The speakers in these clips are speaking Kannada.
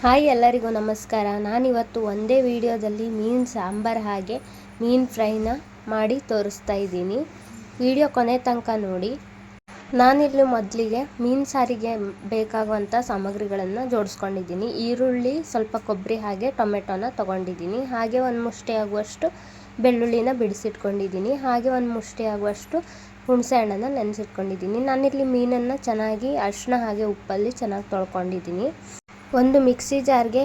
ಹಾಯ್ ಎಲ್ಲರಿಗೂ ನಮಸ್ಕಾರ. ನಾನಿವತ್ತು ಒಂದೇ ವಿಡಿಯೋದಲ್ಲಿ ಮೀನು ಸಾಂಬಾರು ಹಾಗೆ ಮೀನು ಫ್ರೈನ ಮಾಡಿ ತೋರಿಸ್ತಾ ಇದ್ದೀನಿ. ವಿಡಿಯೋ ಕೊನೆ ತನಕ ನೋಡಿ. ನಾನಿಲ್ಲಿ ಮೊದಲಿಗೆ ಮೀನು ಸಾರಿಗೆ ಬೇಕಾಗುವಂಥ ಸಾಮಗ್ರಿಗಳನ್ನು ಜೋಡಿಸ್ಕೊಂಡಿದ್ದೀನಿ. ಈರುಳ್ಳಿ, ಸ್ವಲ್ಪ ಕೊಬ್ಬರಿ ಹಾಗೆ ಟೊಮೆಟೊನ ತೊಗೊಂಡಿದ್ದೀನಿ. ಹಾಗೆ ಒಂದು ಮುಷ್ಟಿ ಆಗುವಷ್ಟು ಬೆಳ್ಳುಳ್ಳಿನ ಬಿಡಿಸಿಟ್ಕೊಂಡಿದ್ದೀನಿ. ಹಾಗೆ ಒಂದು ಮುಷ್ಟಿ ಆಗುವಷ್ಟು ಹುಣಸೆ ಹಣ್ಣನ್ನು ನೆನೆಸಿಟ್ಕೊಂಡಿದ್ದೀನಿ. ನಾನಿಲ್ಲಿ ಮೀನನ್ನು ಚೆನ್ನಾಗಿ ಅರಿಶಿನ ಹಾಗೆ ಉಪ್ಪಲ್ಲಿ ಚೆನ್ನಾಗಿ ತೊಳ್ಕೊಂಡಿದ್ದೀನಿ. ಒಂದು ಮಿಕ್ಸಿ ಜಾರ್ಗೆ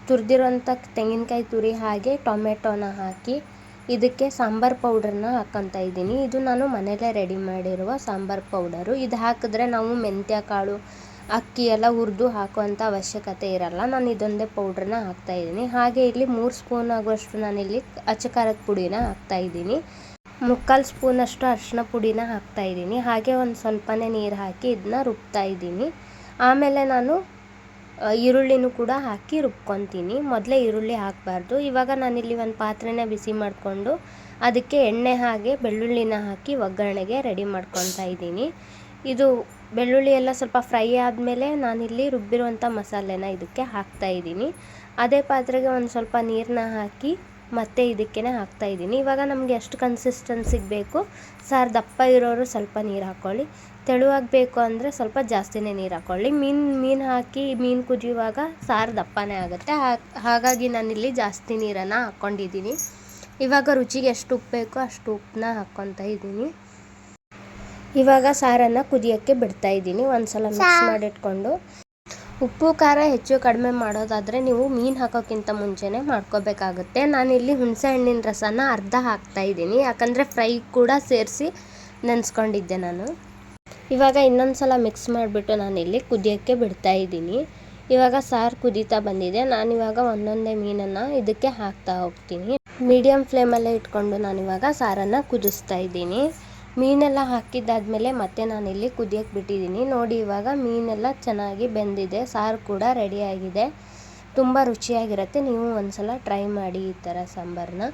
ತುರಿದಿರೋಂಥ ತೆಂಗಿನಕಾಯಿ ತುರಿ ಹಾಗೆ ಟೊಮೆಟೊನ ಹಾಕಿ ಇದಕ್ಕೆ ಸಾಂಬಾರು ಪೌಡ್ರನ್ನ ಹಾಕ್ಕೊತಾ ಇದ್ದೀನಿ. ಇದು ನಾನು ಮನೆಯಲ್ಲೇ ರೆಡಿ ಮಾಡಿರುವ ಸಾಂಬಾರು ಪೌಡರು. ಇದು ಹಾಕಿದ್ರೆ ನಾವು ಮೆಂತ್ಯ ಕಾಳು, ಅಕ್ಕಿ ಎಲ್ಲ ಹುರಿದು ಹಾಕುವಂಥ ಅವಶ್ಯಕತೆ ಇರಲ್ಲ. ನಾನು ಇದೊಂದೇ ಪೌಡ್ರನ್ನ ಹಾಕ್ತಾಯಿದ್ದೀನಿ. ಹಾಗೆ ಇಲ್ಲಿ 3 ಸ್ಪೂನ್ ಆಗುವಷ್ಟು ನಾನಿಲ್ಲಿ ಅಚ್ಚ ಖಾರದ ಪುಡಿನ ಹಾಕ್ತಾಯಿದ್ದೀನಿ. 3/4 ಸ್ಪೂನಷ್ಟು ಅರಿಶಿನ ಪುಡಿನ ಹಾಕ್ತಾಯಿದ್ದೀನಿ. ಹಾಗೆ ಒಂದು ಸ್ವಲ್ಪನೇ ನೀರು ಹಾಕಿ ಇದನ್ನ ರುಬ್ತಾ ಇದ್ದೀನಿ. ಆಮೇಲೆ ನಾನು ಈರುಳ್ಳಿನೂ ಕೂಡ ಹಾಕಿ ರುಬ್ಕೊತೀನಿ. ಮೊದಲೇ ಈರುಳ್ಳಿ ಹಾಕಬಾರ್ದು. ಇವಾಗ ನಾನಿಲ್ಲಿ ಒಂದು ಪಾತ್ರೆನ ಬಿಸಿ ಮಾಡಿಕೊಂಡು ಅದಕ್ಕೆ ಎಣ್ಣೆ ಹಾಗೆ ಬೆಳ್ಳುಳ್ಳಿನ ಹಾಕಿ ಒಗ್ಗರಣೆಗೆ ರೆಡಿ ಮಾಡ್ಕೊತಾ ಇದ್ದೀನಿ. ಇದು ಬೆಳ್ಳುಳ್ಳಿ ಎಲ್ಲ ಸ್ವಲ್ಪ ಫ್ರೈ ಆದಮೇಲೆ ನಾನಿಲ್ಲಿ ರುಬ್ಬಿರುವಂಥ ಮಸಾಲೆನ ಇದಕ್ಕೆ ಹಾಕ್ತಾಯಿದ್ದೀನಿ. ಅದೇ ಪಾತ್ರೆಗೆ ಒಂದು ಸ್ವಲ್ಪ ನೀರನ್ನ ಹಾಕಿ ಮತ್ತೆ ಇದಕ್ಕೆ ಹಾಕ್ತಾಯಿದ್ದೀನಿ. ಇವಾಗ ನಮಗೆ ಎಷ್ಟು ಕನ್ಸಿಸ್ಟೆನ್ಸಿಗೆ ಬೇಕು, ಸಾರು ದಪ್ಪ ಇರೋರು ಸ್ವಲ್ಪ ನೀರು ಹಾಕ್ಕೊಳ್ಳಿ, ತೆಳುವಾಗಬೇಕು ಅಂದರೆ ಸ್ವಲ್ಪ ಜಾಸ್ತಿನೇ ನೀರು ಹಾಕ್ಕೊಳ್ಳಿ. ಮೀನು ಹಾಕಿ ಮೀನು ಕುದಿಯುವಾಗ ಸಾರು ದಪ್ಪನೇ ಆಗುತ್ತೆ. ಹಾಗಾಗಿ ನಾನಿಲ್ಲಿ ಜಾಸ್ತಿ ನೀರನ್ನು ಹಾಕ್ಕೊಂಡಿದ್ದೀನಿ. ಇವಾಗ ರುಚಿಗೆ ಎಷ್ಟು ಉಪ್ಪು ಬೇಕೋ ಅಷ್ಟು ಉಪ್ಪನ್ನ ಹಾಕ್ಕೊತಾ ಇದ್ದೀನಿ. ಇವಾಗ ಸಾರನ್ನು ಕುದಿಯೋಕ್ಕೆ ಬಿಡ್ತಾಯಿದ್ದೀನಿ. ಒಂದು ಸಲ ಮಿಕ್ಸ್ ಮಾಡಿಟ್ಕೊಂಡು ಉಪ್ಪು ಖಾರ ಹೆಚ್ಚು ಕಡಿಮೆ ಮಾಡೋದಾದರೆ ನೀವು ಮೀನು ಹಾಕೋಕ್ಕಿಂತ ಮುಂಚೆನೇ ಮಾಡ್ಕೋಬೇಕಾಗುತ್ತೆ. ನಾನಿಲ್ಲಿ ಹುಣಸೆ ಹಣ್ಣಿನ ರಸನ ಅರ್ಧ ಹಾಕ್ತಾಯಿದ್ದೀನಿ, ಯಾಕಂದರೆ ಫ್ರೈ ಕೂಡ ಸೇರಿಸಿ ನೆನೆಸ್ಕೊಂಡಿದ್ದೆ ನಾನು. ಇವಾಗ ಇನ್ನೊಂದು ಸಲ ಮಿಕ್ಸ್ ಮಾಡಿಬಿಟ್ಟು ನಾನಿಲ್ಲಿ ಕುದಿಯೋಕ್ಕೆ ಬಿಡ್ತಾಯಿದ್ದೀನಿ. ಇವಾಗ ಸಾರು ಕುದೀತಾ ಬಂದಿದೆ. ನಾನಿವಾಗ ಒಂದೊಂದೇ ಮೀನನ್ನು ಇದಕ್ಕೆ ಹಾಕ್ತಾ ಹೋಗ್ತೀನಿ. ಮೀಡಿಯಮ್ ಫ್ಲೇಮಲ್ಲೇ ಇಟ್ಕೊಂಡು ನಾನಿವಾಗ ಸಾರನ್ನು ಕುದಿಸ್ತಾ ಇದ್ದೀನಿ. ಮೀನೆಲ್ಲ ಹಾಕಿದ್ದಾದಮೇಲೆ ಮತ್ತೆ ನಾನಿಲ್ಲಿ ಕುದಿಯೋಕ್ಕೆ ಬಿಟ್ಟಿದ್ದೀನಿ. ನೋಡಿ, ಇವಾಗ ಮೀನೆಲ್ಲ ಚೆನ್ನಾಗಿ ಬೆಂದಿದೆ, ಸಾರು ಕೂಡ ರೆಡಿಯಾಗಿದೆ. ತುಂಬ ರುಚಿಯಾಗಿರುತ್ತೆ. ನೀವು ಒಂದ್ಸಲ ಟ್ರೈ ಮಾಡಿ ಈ ಥರ ಸಾಂಬಾರನ್ನ.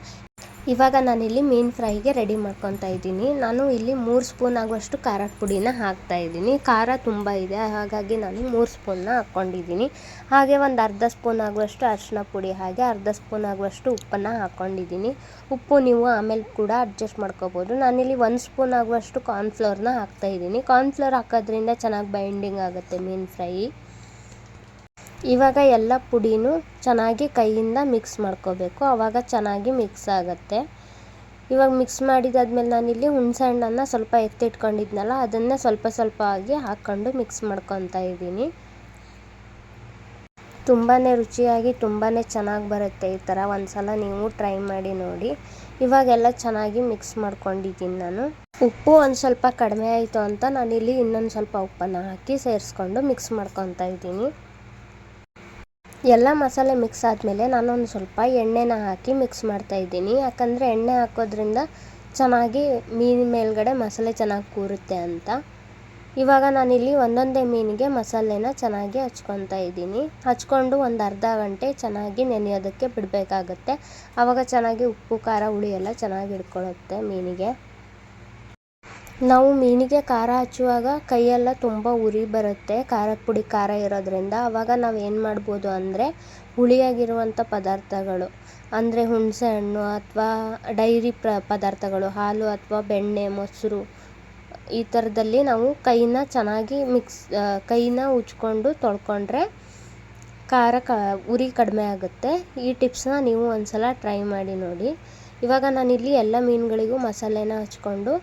ಇವಾಗ ನಾನಿಲ್ಲಿ ಮೀನು ಫ್ರೈಗೆ ರೆಡಿ ಮಾಡ್ಕೊತಾ ಇದ್ದೀನಿ. ನಾನು ಇಲ್ಲಿ 3 ಸ್ಪೂನ್ ಆಗುವಷ್ಟು ಖಾರದ ಪುಡಿನ ಹಾಕ್ತಾಯಿದ್ದೀನಿ. ಖಾರ ತುಂಬ ಇದೆ, ಹಾಗಾಗಿ ನಾನು 3 ಸ್ಪೂನ್ನ ಹಾಕ್ಕೊಂಡಿದ್ದೀನಿ. ಹಾಗೆ ಒಂದು ಅರ್ಧ ಸ್ಪೂನ್ ಆಗುವಷ್ಟು ಅರಿಶಿನ ಪುಡಿ ಹಾಗೆ ಅರ್ಧ ಸ್ಪೂನ್ ಆಗುವಷ್ಟು ಉಪ್ಪನ್ನು ಹಾಕ್ಕೊಂಡಿದ್ದೀನಿ. ಉಪ್ಪು ನೀವು ಆಮೇಲೆ ಕೂಡ ಅಡ್ಜಸ್ಟ್ ಮಾಡ್ಕೋಬೋದು. ನಾನಿಲ್ಲಿ 1 ಸ್ಪೂನ್ ಆಗುವಷ್ಟು ಕಾರ್ನ್ಫ್ಲೋರ್ನ ಹಾಕ್ತಾಯಿದ್ದೀನಿ. ಕಾರ್ನ್ಫ್ಲೋರ್ ಹಾಕೋದ್ರಿಂದ ಚೆನ್ನಾಗಿ ಬೈಂಡಿಂಗ್ ಆಗುತ್ತೆ ಮೀನು ಫ್ರೈ. ಇವಾಗ ಎಲ್ಲ ಪುಡಿನೂ ಚೆನ್ನಾಗಿ ಕೈಯಿಂದ ಮಿಕ್ಸ್ ಮಾಡ್ಕೋಬೇಕು, ಆವಾಗ ಚೆನ್ನಾಗಿ ಮಿಕ್ಸ್ ಆಗುತ್ತೆ. ಇವಾಗ ಮಿಕ್ಸ್ ಮಾಡಿದಾದ್ಮೇಲೆ ನಾನಿಲ್ಲಿ ಹುಣಸೆ ಹಣ್ಣನ್ನು ಸ್ವಲ್ಪ ಎತ್ತಿಟ್ಕೊಂಡಿದ್ನಲ್ಲ, ಅದನ್ನೇ ಸ್ವಲ್ಪ ಸ್ವಲ್ಪ ಆಗಿ ಹಾಕ್ಕೊಂಡು ಮಿಕ್ಸ್ ಮಾಡ್ಕೊತಾ ಇದ್ದೀನಿ. ತುಂಬಾ ರುಚಿಯಾಗಿ ತುಂಬಾ ಚೆನ್ನಾಗಿ ಬರುತ್ತೆ. ಈ ಥರ ಒಂದು ಸಲ ನೀವು ಟ್ರೈ ಮಾಡಿ ನೋಡಿ. ಇವಾಗೆಲ್ಲ ಚೆನ್ನಾಗಿ ಮಿಕ್ಸ್ ಮಾಡ್ಕೊಂಡಿದ್ದೀನಿ ನಾನು. ಉಪ್ಪು ಒಂದು ಸ್ವಲ್ಪ ಕಡಿಮೆ ಆಯಿತು ಅಂತ ನಾನಿಲ್ಲಿ ಇನ್ನೊಂದು ಸ್ವಲ್ಪ ಉಪ್ಪನ್ನು ಹಾಕಿ ಸೇರಿಸ್ಕೊಂಡು ಮಿಕ್ಸ್ ಮಾಡ್ಕೊತಾ ಇದ್ದೀನಿ. ಎಲ್ಲ ಮಸಾಲೆ ಮಿಕ್ಸ್ ಆದಮೇಲೆ ನಾನೊಂದು ಸ್ವಲ್ಪ ಎಣ್ಣೆನ ಹಾಕಿ ಮಿಕ್ಸ್ ಮಾಡ್ತಾಯಿದ್ದೀನಿ. ಯಾಕಂದರೆ ಎಣ್ಣೆ ಹಾಕೋದ್ರಿಂದ ಚೆನ್ನಾಗಿ ಮೀನು ಮೇಲ್ಗಡೆ ಮಸಾಲೆ ಚೆನ್ನಾಗಿ ಕೂರುತ್ತೆ ಅಂತ. ಇವಾಗ ನಾನಿಲ್ಲಿ ಒಂದೊಂದೇ ಮೀನಿಗೆ ಮಸಾಲೆನ ಚೆನ್ನಾಗಿ ಹಚ್ಕೊತಾ ಇದ್ದೀನಿ. ಹಚ್ಕೊಂಡು ಒಂದು ಅರ್ಧ ಗಂಟೆ ಚೆನ್ನಾಗಿ ನೆನೆಯೋದಕ್ಕೆ ಬಿಡಬೇಕಾಗತ್ತೆ. ಆವಾಗ ಚೆನ್ನಾಗಿ ಉಪ್ಪು ಖಾರ ಹುಳಿ ಎಲ್ಲ ಚೆನ್ನಾಗಿ ಹಿಡ್ಕೊಳ್ಳುತ್ತೆ ಮೀನಿಗೆ. ನಾವು ಮೀನಿಗೆ ಖಾರ ಹಚ್ಚುವಾಗ ಕೈಯೆಲ್ಲ ತುಂಬ ಉರಿ ಬರುತ್ತೆ, ಖಾರದ ಪುಡಿ ಖಾರ ಇರೋದ್ರಿಂದ. ಆವಾಗ ನಾವು ಏನು ಮಾಡ್ಬೋದು ಅಂದರೆ ಹುಳಿಯಾಗಿರುವಂಥ ಪದಾರ್ಥಗಳು ಅಂದರೆ ಹುಣಸೆ ಹಣ್ಣು ಅಥವಾ ಡೈರಿ ಪದಾರ್ಥಗಳು, ಹಾಲು ಅಥವಾ ಬೆಣ್ಣೆ, ಮೊಸರು, ಈ ಥರದಲ್ಲಿ ನಾವು ಕೈನ ಚೆನ್ನಾಗಿ ಕೈನ ಉಜ್ಕೊಂಡು ತೊಳ್ಕೊಂಡ್ರೆ ಉರಿ ಕಡಿಮೆ ಆಗುತ್ತೆ. ಈ ಟಿಪ್ಸ್ನ ನೀವು ಒಂದು ಸಲ ಟ್ರೈ ಮಾಡಿ ನೋಡಿ. ಇವಾಗ ನಾನಿಲ್ಲಿ ಎಲ್ಲ ಮೀನುಗಳಿಗೂ ಮಸಾಲೆನ ಹಚ್ಕೊಂಡು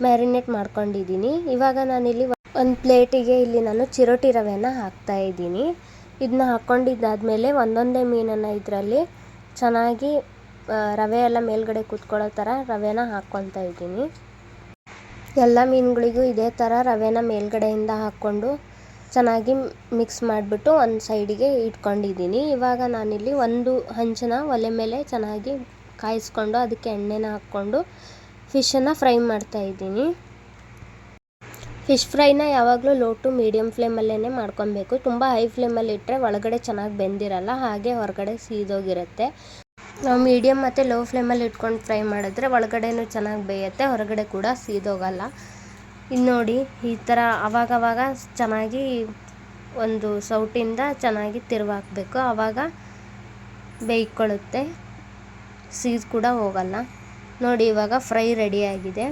ಮ್ಯಾರಿನೇಟ್ ಮಾಡ್ಕೊಂಡಿದ್ದೀನಿ. ಇವಾಗ ನಾನಿಲ್ಲಿ ಒಂದು ಪ್ಲೇಟಿಗೆ ಇಲ್ಲಿ ನಾನು ಚಿರೋಟಿ ರವೆನ ಹಾಕ್ತಾಯಿದ್ದೀನಿ. ಇದನ್ನ ಹಾಕ್ಕೊಂಡಿದ್ದಾದಮೇಲೆ ಒಂದೊಂದೇ ಮೀನನ್ನು ಇದರಲ್ಲಿ ಚೆನ್ನಾಗಿ ರವೆ ಎಲ್ಲ ಮೇಲ್ಗಡೆ ಕೂತ್ಕೊಳ್ಳೋ ಥರ ರವೆನ ಹಾಕ್ಕೊತಾ ಇದ್ದೀನಿ. ಎಲ್ಲ ಮೀನುಗಳಿಗೂ ಇದೇ ಥರ ರವೆನ ಮೇಲ್ಗಡೆಯಿಂದ ಹಾಕ್ಕೊಂಡು ಚೆನ್ನಾಗಿ ಮಿಕ್ಸ್ ಮಾಡಿಬಿಟ್ಟು ಒಂದು ಸೈಡಿಗೆ ಇಟ್ಕೊಂಡಿದ್ದೀನಿ. ಇವಾಗ ನಾನಿಲ್ಲಿ ಒಂದು ಹಂಚನ ಒಲೆ ಮೇಲೆ ಚೆನ್ನಾಗಿ ಕಾಯಿಸ್ಕೊಂಡು ಅದಕ್ಕೆ ಎಣ್ಣೆನ ಹಾಕ್ಕೊಂಡು ಫಿಶನ್ನು ಫ್ರೈ ಮಾಡ್ತಾಯಿದ್ದೀನಿ. ಫಿಶ್ ಫ್ರೈನ ಯಾವಾಗಲೂ ಲೋ ಟು ಮೀಡಿಯಮ್ ಫ್ಲೇಮಲ್ಲೇ ಮಾಡ್ಕೊಬೇಕು. ತುಂಬ ಹೈ ಫ್ಲೇಮಲ್ಲಿ ಇಟ್ಟರೆ ಒಳಗಡೆ ಚೆನ್ನಾಗಿ ಬೆಂದಿರಲ್ಲ, ಹಾಗೆ ಹೊರಗಡೆ ಸೀದೋಗಿರುತ್ತೆ. ನಾವು ಮೀಡಿಯಮ್ ಮತ್ತು ಲೋ ಫ್ಲೇಮಲ್ಲಿ ಇಟ್ಕೊಂಡು ಫ್ರೈ ಮಾಡಿದ್ರೆ ಒಳಗಡೆನೂ ಚೆನ್ನಾಗಿ ಬೇಯುತ್ತೆ, ಹೊರಗಡೆ ಕೂಡ ಸೀದೋಗಲ್ಲ. ಇದು ನೋಡಿ, ಈ ಥರ ಅವಾಗವಾಗ ಚೆನ್ನಾಗಿ ಒಂದು ಸೌಟಿಂದ ಚೆನ್ನಾಗಿ ತಿರುವಾಕಬೇಕು, ಆವಾಗ ಬೇಯ್ಕೊಳ್ಳುತ್ತೆ, ಸೀದ್ ಕೂಡ ಹೋಗಲ್ಲ. ನೋಡಿ ಇವಾಗ ಫ್ರೈ ರೆಡಿಯಾಗಿದೆ,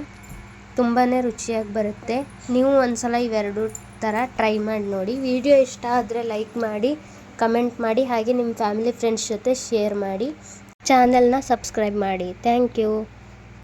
ತುಂಬಾ ರುಚಿಯಾಗಿ ಬರುತ್ತೆ. ನೀವು ಒಂದ್ಸಲ ಇವೆರಡು ಥರ ಟ್ರೈ ಮಾಡಿ ನೋಡಿ. ವಿಡಿಯೋ ಇಷ್ಟ ಆದರೆ ಲೈಕ್ ಮಾಡಿ, ಕಮೆಂಟ್ ಮಾಡಿ, ಹಾಗೆ ನಿಮ್ಮ ಫ್ಯಾಮಿಲಿ ಫ್ರೆಂಡ್ಸ್ ಜೊತೆ ಶೇರ್ ಮಾಡಿ, ಚಾನಲ್ನ ಸಬ್ಸ್ಕ್ರೈಬ್ ಮಾಡಿ. Thank you.